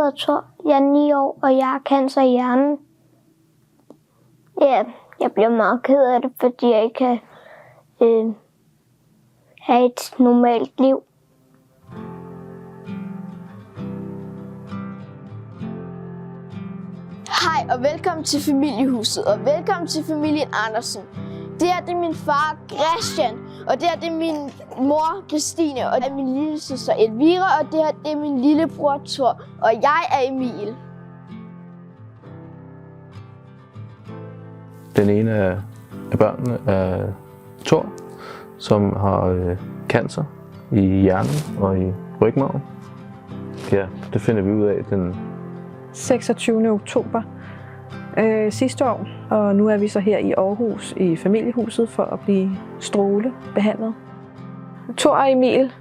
hedder Thor, jeg er 9 år, og jeg har cancer i hjernen. Ja, jeg bliver meget ked af det, fordi jeg ikke kan have et normalt liv. Hej og velkommen til Familiehuset, og velkommen til familien Andersen. Det her det er min far Christian, og det her det er min mor Christine, og det er min lille søster Elvira, og det her det er min lillebror Thor, og jeg er Emil. Den ene af børnene er Thor, som har cancer i hjernen og i rygmarven. Ja, det finder vi ud af den 26. oktober sidste år, og nu er vi så her i Aarhus i Familiehuset for at blive strålebehandlet. Thor og Emil,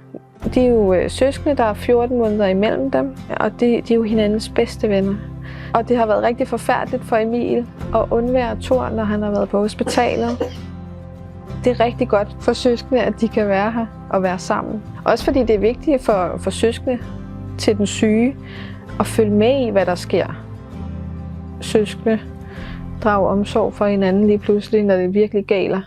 de er jo søskende, der er 14 måneder imellem dem, og de er jo hinandens bedste venner. Og det har været rigtig forfærdeligt for Emil at undvære Thor, når han har været på hospitalet. Det er rigtig godt for søskende, at de kan være her og være sammen. Også fordi det er vigtigt for søskende til den syge at følge med i, hvad der sker. Søskende drager omsorg for hinanden lige pludselig, når det virkelig gælder.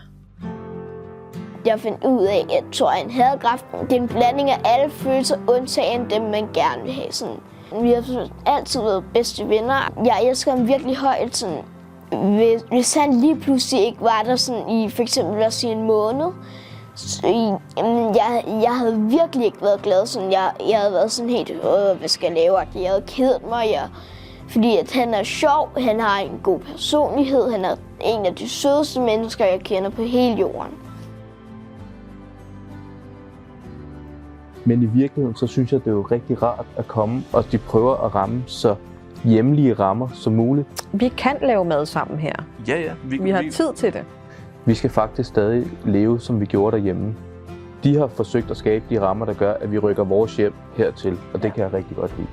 Jeg fandt ud af, at Thor havde kræften. Det er en blanding af alle følelser, undtagen dem, man gerne vil have. Sådan, vi har altid været bedste venner. Jeg elsker ham virkelig højt. Sådan, hvis han lige pludselig ikke var der sådan, i for eksempel lad os sige en måned, jeg havde virkelig ikke været glad. Sådan, jeg havde været sådan helt, hvad skal jeg lave? Jeg havde kedet mig, fordi at han er sjov, han har en god personlighed, han er en af de sødeste mennesker, jeg kender på hele jorden. Men i virkeligheden, så synes jeg, det er jo rigtig rart at komme, og de prøver at ramme så hjemlige rammer som muligt. Vi kan lave mad sammen her. Ja. Vi har tid til det. Vi skal faktisk stadig leve, som vi gjorde derhjemme. De har forsøgt at skabe de rammer, der gør, at vi rykker vores hjem hertil, og det kan jeg rigtig godt lide.